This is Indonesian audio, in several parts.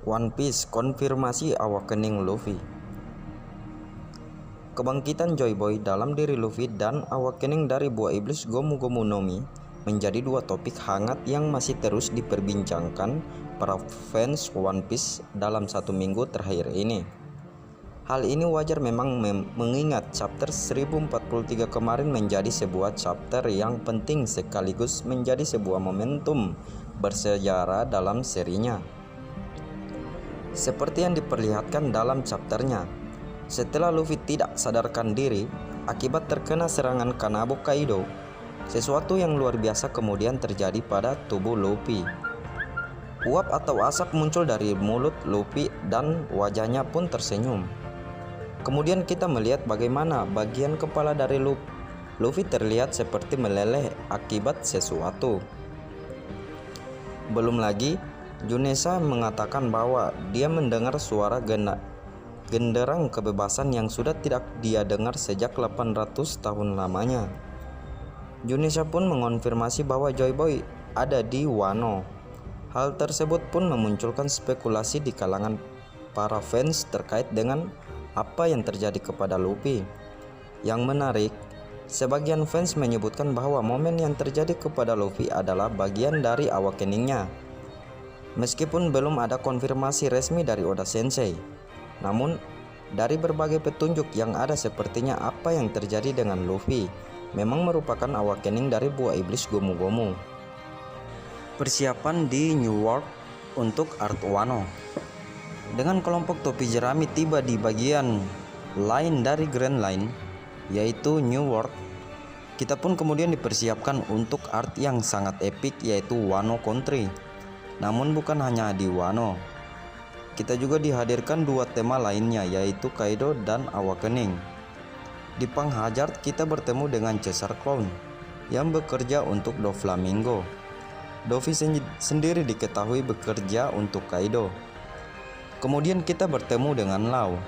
One Piece konfirmasi awakening Luffy. Kebangkitan Joy Boy dalam diri Luffy dan awakening dari buah iblis Gomu Gomu no Mi menjadi dua topik hangat yang masih terus diperbincangkan para fans One Piece dalam 1 minggu terakhir ini. Hal ini wajar memang mengingat chapter 1043 kemarin menjadi sebuah chapter yang penting sekaligus menjadi sebuah momentum bersejarah dalam serinya. Seperti yang diperlihatkan dalam chapternya, setelah Luffy tidak sadarkan diri akibat terkena serangan Kanabo Kaido, sesuatu yang luar biasa kemudian terjadi pada tubuh Luffy. Uap atau asap muncul dari mulut Luffy dan wajahnya pun tersenyum. Kemudian kita melihat bagaimana bagian kepala dari Luffy terlihat seperti meleleh akibat sesuatu. Belum lagi, Junesa mengatakan bahwa dia mendengar suara genderang kebebasan yang sudah tidak dia dengar sejak 800 tahun lamanya. Junesa pun mengonfirmasi bahwa Joy Boy ada di Wano. Hal tersebut pun memunculkan spekulasi di kalangan para fans terkait dengan apa yang terjadi kepada Luffy. Yang menarik, sebagian fans menyebutkan bahwa momen yang terjadi kepada Luffy adalah bagian dari awakeningnya. Meskipun belum ada konfirmasi resmi dari Oda Sensei, namun dari berbagai petunjuk yang ada sepertinya apa yang terjadi dengan Luffy memang merupakan awakening dari buah iblis Gomu Gomu. Persiapan di New World untuk Art Wano. Dengan kelompok topi jerami tiba di bagian lain dari Grand Line, yaitu New World, kita pun kemudian dipersiapkan untuk art yang sangat epik, yaitu Wano Country. Namun bukan hanya di Wano, kita juga dihadirkan dua tema lainnya, yaitu Kaido dan Awakening. Di Panghazard kita bertemu dengan Caesar Clown yang bekerja untuk Doflamingo. Dovi sendiri diketahui bekerja untuk Kaido. Kemudian kita bertemu dengan Law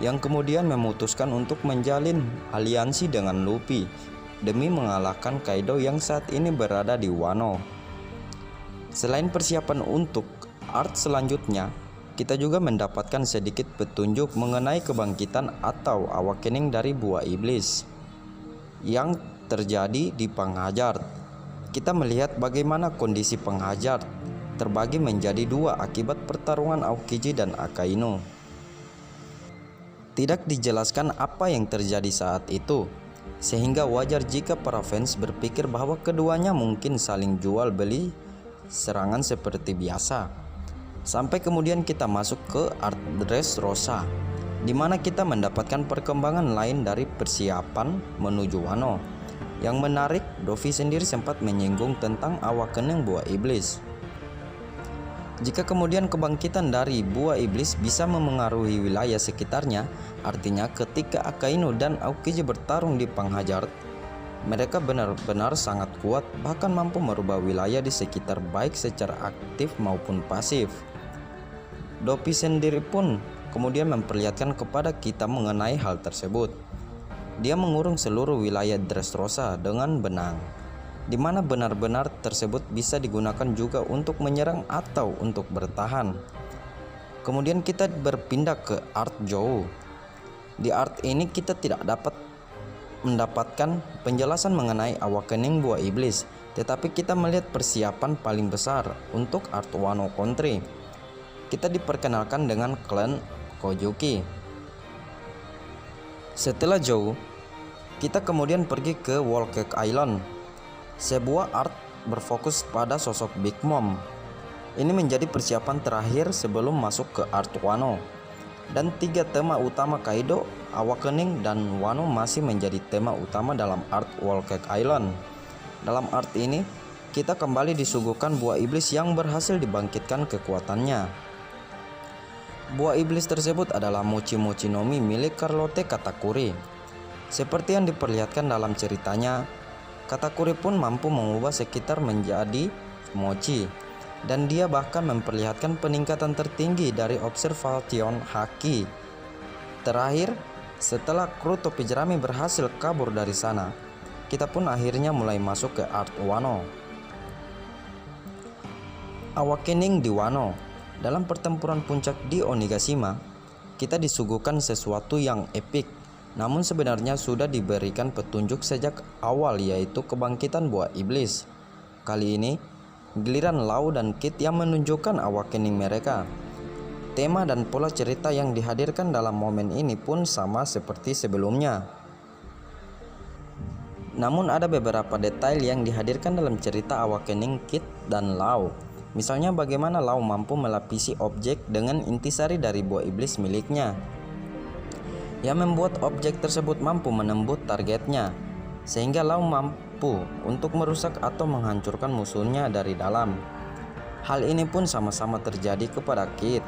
yang kemudian memutuskan untuk menjalin aliansi dengan Luffy demi mengalahkan Kaido yang saat ini berada di Wano. Selain persiapan untuk art selanjutnya, kita juga mendapatkan sedikit petunjuk mengenai kebangkitan atau awakening dari buah iblis yang terjadi di Panghazard. Kita melihat bagaimana kondisi Panghazard terbagi menjadi dua akibat pertarungan Aokiji dan Akainu. Tidak dijelaskan apa yang terjadi saat itu, sehingga wajar jika para fans berpikir bahwa keduanya mungkin saling jual beli serangan seperti biasa. Sampai kemudian kita masuk ke Art Dressrosa, di mana kita mendapatkan perkembangan lain dari persiapan menuju Wano. Yang menarik, Dovi sendiri sempat menyinggung tentang awakening buah iblis. Jika kemudian kebangkitan dari buah iblis bisa memengaruhi wilayah sekitarnya, artinya ketika Akainu dan Aokiji bertarung di Panghazard, mereka benar-benar sangat kuat, bahkan mampu merubah wilayah di sekitar baik secara aktif maupun pasif. Dovi sendiri pun kemudian memperlihatkan kepada kita mengenai hal tersebut. Dia mengurung seluruh wilayah Dressrosa dengan benang, di mana benar-benar tersebut bisa digunakan juga untuk menyerang atau untuk bertahan. Kemudian kita berpindah ke Art Jou. Di art ini kita tidak dapat mendapatkan penjelasan mengenai awakening buah iblis, tetapi kita melihat persiapan paling besar untuk Art Wano Country. Kita diperkenalkan dengan klan Kojuki. Setelah Jou, kita kemudian pergi ke Whole Cake Island. Sebuah art berfokus pada sosok Big Mom. Ini menjadi persiapan terakhir sebelum masuk ke Art Wano. Dan tiga tema utama Kaido, Awakening, dan Wano masih menjadi tema utama dalam art Whole Cake Island. Dalam art ini, kita kembali disuguhkan buah iblis yang berhasil dibangkitkan kekuatannya. Buah iblis tersebut adalah Mochi Mochi no Mi milik Carlotte Katakuri. Seperti yang diperlihatkan dalam ceritanya, Katakuri pun mampu mengubah sekitar menjadi mochi, dan dia bahkan memperlihatkan peningkatan tertinggi dari observation haki. Terakhir, setelah kru topi jerami berhasil kabur dari sana, kita pun akhirnya mulai masuk ke Art Wano. Awakening di Wano. Dalam pertempuran puncak di Onigashima, kita disuguhkan sesuatu yang epik, namun sebenarnya sudah diberikan petunjuk sejak awal, yaitu kebangkitan buah iblis. Kali ini, giliran Lau dan Kit yang menunjukkan awakening mereka. Tema dan pola cerita yang dihadirkan dalam momen ini pun sama seperti sebelumnya. Namun ada beberapa detail yang dihadirkan dalam cerita awakening Kit dan Lau. Misalnya bagaimana Lau mampu melapisi objek dengan intisari dari buah iblis miliknya, yang membuat objek tersebut mampu menembus targetnya, sehingga Lau mampu untuk merusak atau menghancurkan musuhnya dari dalam. Hal ini pun sama-sama terjadi kepada Kit.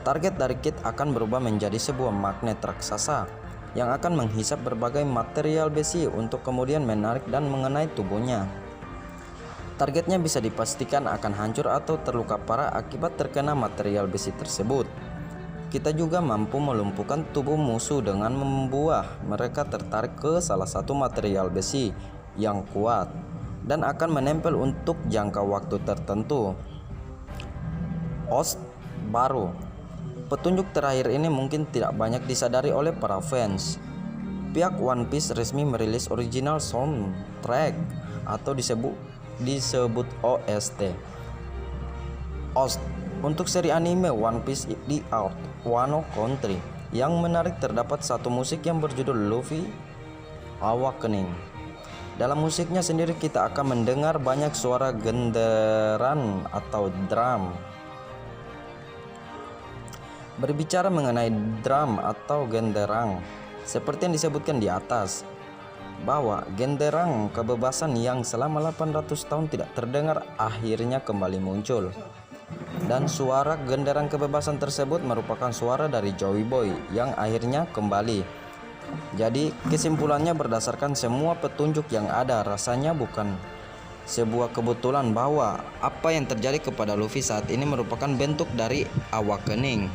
Target dari Kit akan berubah menjadi sebuah magnet raksasa yang akan menghisap berbagai material besi untuk kemudian menarik dan mengenai tubuhnya. Targetnya bisa dipastikan akan hancur atau terluka parah akibat terkena material besi tersebut. Kita juga mampu melumpuhkan tubuh musuh dengan membuat mereka tertarik ke salah satu material besi yang kuat dan akan menempel untuk jangka waktu tertentu. Baru, petunjuk terakhir ini mungkin tidak banyak disadari oleh para fans. Pihak One Piece resmi merilis original soundtrack atau disebut OST untuk seri anime One Piece di Wano Country. Yang menarik, terdapat satu musik yang berjudul Luffy Awakening. Dalam musiknya sendiri kita akan mendengar banyak suara genderan atau drum. Berbicara mengenai drum atau genderang, seperti yang disebutkan di atas, bahwa genderang kebebasan yang selama 800 tahun tidak terdengar akhirnya kembali muncul. Dan suara genderang kebebasan tersebut merupakan suara dari Joey Boy yang akhirnya kembali. Jadi kesimpulannya, berdasarkan semua petunjuk yang ada, rasanya bukan sebuah kebetulan bahwa apa yang terjadi kepada Luffy saat ini merupakan bentuk dari awakening.